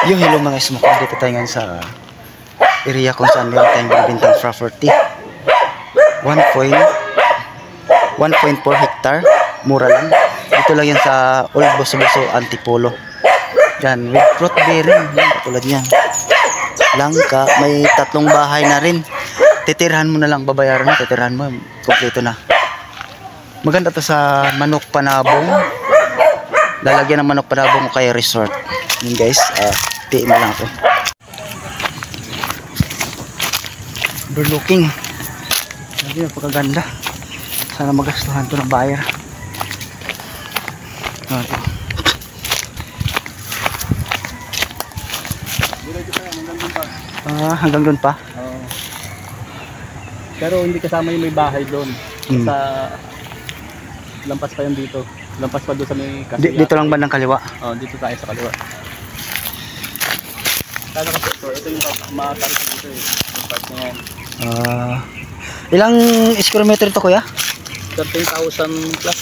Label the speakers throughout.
Speaker 1: Yung hello mga smoke, dito tayo ngayon sa area kung saan meron tayong binibintang property. 1.4 hectare, mura lang. Dito lang yan sa Old Boso-Boso, Antipolo. Yan, with fruit bearing, yan, katulad yan. Langka, may 3 bahay na rin. Titirhan mo na lang, babayaran mo, titirhan mo, kompleto na. Maganda to sa Manok Panabong. Lalagyan ng Manok Panabong o kaya resort. Yun guys, tiin mo lang ito. Overlooking. Hindi, napakaganda. Sana magastuhan to ng buyer. Hanggang doon pa?
Speaker 2: Pero hindi kasama yung may bahay doon. Sa lampas pa yun dito. Lampas pa doon sa may kasiya.
Speaker 1: Dito lang bandang kaliwa?
Speaker 2: Dito tayo sa kaliwa. Kala kasi ito yung matarik dito eh. Yung part na yan.
Speaker 1: Ilang square meter to kuya?
Speaker 2: 13,000 plus.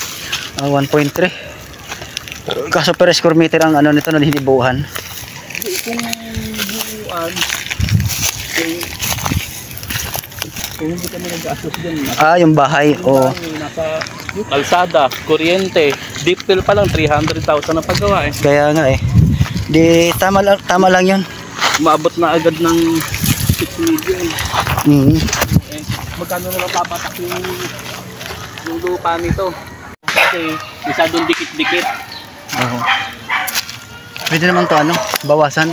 Speaker 1: 1.3. Kaso per square meter ang ano nito na hinibuhan.
Speaker 2: Kung buuan, kung hindi kami nag-assess dyan.
Speaker 1: Yung bahay.
Speaker 2: Nasa kalsada, kuryente, deep fill pa lang 300,000 ang paggawa eh.
Speaker 1: Kaya nga eh. Di tama lang 'yon.
Speaker 2: Maabot na agad ng 6 million. Eh, magkano na lang papatak yung lupa nito? Kasi isa doon dikit-dikit.
Speaker 1: Pwede naman to bawasan.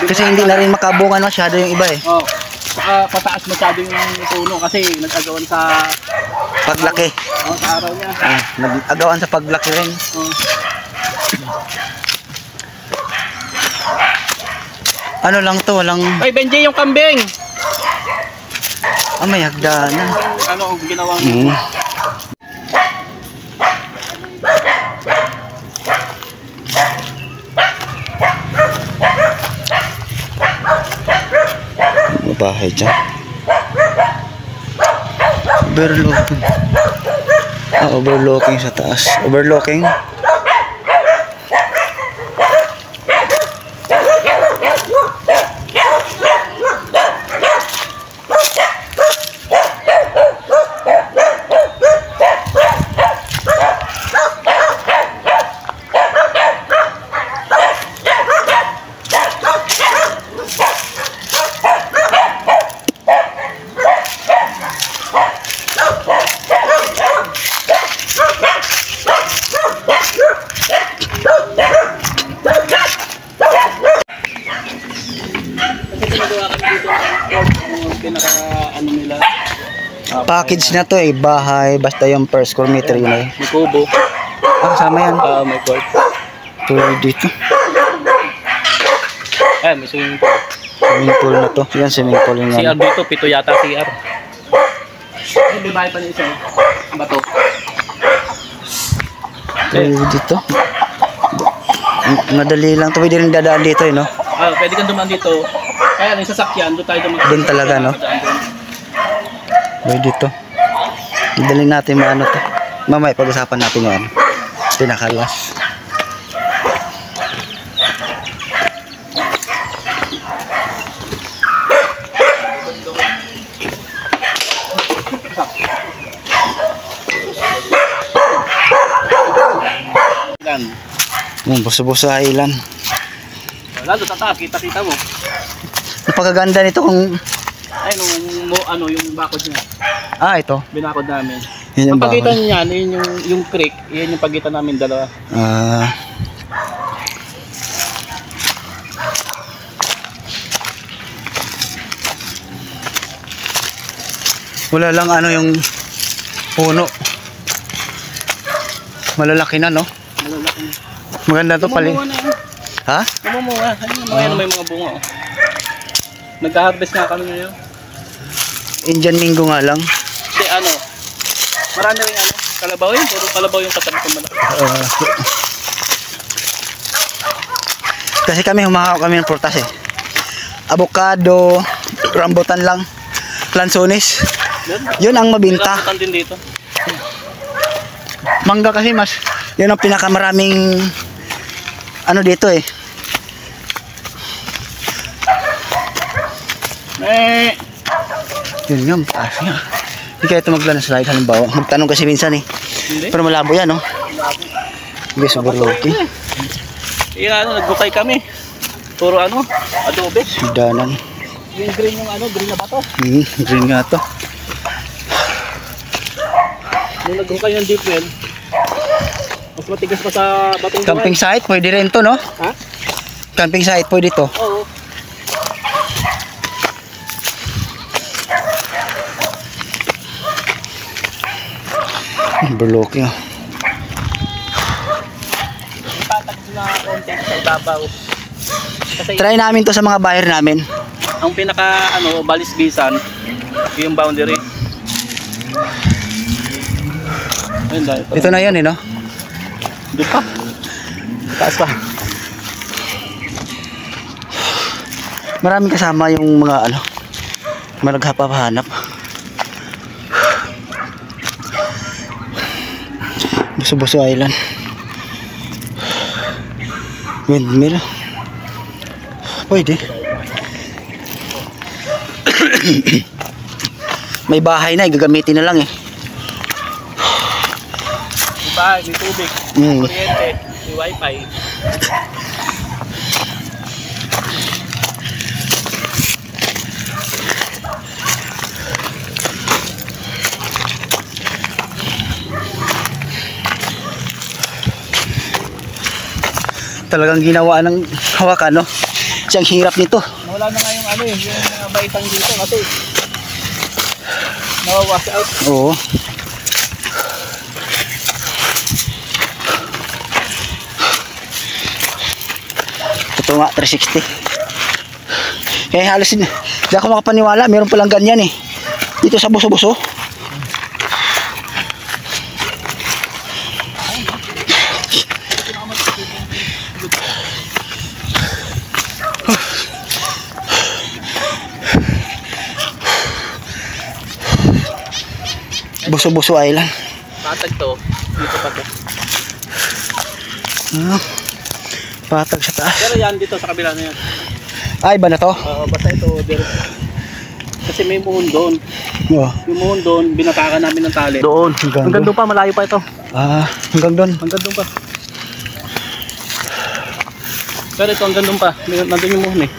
Speaker 1: Kasi hindi na rin makabungan masyado yung iba eh.
Speaker 2: Saka pataas masyado yung puno kasi nag-agawan sa
Speaker 1: paglaki.
Speaker 2: Sa araw niya.
Speaker 1: Nag-agawan sa paglaki rin. Ano lang to, walang...
Speaker 2: Ay, Benji, yung kambing!
Speaker 1: May hagdanan.
Speaker 2: Ano ang ginawa mo?
Speaker 1: Bahay dyan. Overlooking. Overlooking sa taas. Overlooking. Package na to eh, bahay, basta yung per square meter yun eh.
Speaker 2: May kubo.
Speaker 1: Kasama yan?
Speaker 2: May court.
Speaker 1: Tulad dito.
Speaker 2: May swimming pool.
Speaker 1: Swimming pool na to. Yan, swimming pool yun.
Speaker 2: CR dito, 7 yata CR. May bahay pa na isa. Bato.
Speaker 1: Dito. Madali lang to. Pwede rin dadaan dito eh, no?
Speaker 2: Pwede kang dumaan dito. Kaya yung sasakyan, doon tayo dumaan.
Speaker 1: Doon talaga, no? Pwede dito. Idalhin natin maano to. Mamaya pag-usapan natin yan. Pinakalas. Buso-buso island.
Speaker 2: Lalo sa taas, kita-kita mo.
Speaker 1: Napakaganda nito kung...
Speaker 2: Ay, yung bakod niya.
Speaker 1: Ito.
Speaker 2: Binakod namin.
Speaker 1: Ang
Speaker 2: pagitan niyan, yung creek, yan yung pagitan namin dalawa.
Speaker 1: Wala lang yung puno. Malalaki na, no?
Speaker 2: Malalaki na.
Speaker 1: Maganda to pali. Ha?
Speaker 2: Namumunga. Ayun, may mga bunga. Nag-harvest nga kami ngayon.
Speaker 1: Indian Mingo nga lang.
Speaker 2: Kasi marami rin kalabaw yun. Puro kalabaw yung katabi ko malaki.
Speaker 1: Kasi kami humahawak kami ng prutas eh. Avocado, rambutan lang, lansones. Yun ang mabinta.
Speaker 2: Rambutan din dito.
Speaker 1: Mangga kasi yun ang pinakamaraming dito eh. Yun nga, mataas nga. Hindi kaya ito magla ng slide halimbawa. Magtanong kasi minsan eh.
Speaker 2: Hindi.
Speaker 1: Pero malabo yan, no? Hindi, super lucky.
Speaker 2: Nagbukay kami. Puro adobe.
Speaker 1: Danan.
Speaker 2: Green yung green na bato.
Speaker 1: Green nga to.
Speaker 2: Nung nagbukay ng deep well, mas matigas pa sa batong
Speaker 1: Camping site, pwede rin to, no?
Speaker 2: Ha?
Speaker 1: Camping site, pwede to.
Speaker 2: Oo.
Speaker 1: Berloki.
Speaker 2: Patag na konti sa ibabaw. Kasi
Speaker 1: Try namin to sa mga buyer namin.
Speaker 2: ang pinaka balisbisan yung boundary. Ayun dahil.
Speaker 1: Ito na yan, eh, no?
Speaker 2: Doon pa. Taas pa.
Speaker 1: Maraming kasama yung mga mga naghapahanap. Buso-Buso Island. Windmill. Pwede. May bahay na, gagamitin na lang eh.
Speaker 2: Diba, may tubig, kuryente, may wifi.
Speaker 1: Talagang ginawa ng hawakan, no? Siyang hirap nito.
Speaker 2: Nawala na nga yung yung baitang dito kasi nawawash out.
Speaker 1: Oo. Ito nga, 360. Kaya halos hindi ako makapaniwala, meron palang ganyan eh. Dito sa Buso-Buso. Buso-Buso Island.
Speaker 2: Patag to, dito pa to.
Speaker 1: Patag sa taas.
Speaker 2: Pero yan dito sa kabila na yan.
Speaker 1: Ay, ba na to?
Speaker 2: Basta ito, kasi may muhon doon.
Speaker 1: Oo.
Speaker 2: Yung muhon doon, binatakan namin ng tali. Doon. Hanggang doon pa, malayo pa ito.
Speaker 1: Hanggang doon.
Speaker 2: Hanggang doon pa. Pero ito hanggang doon pa, nandun yung muhon eh.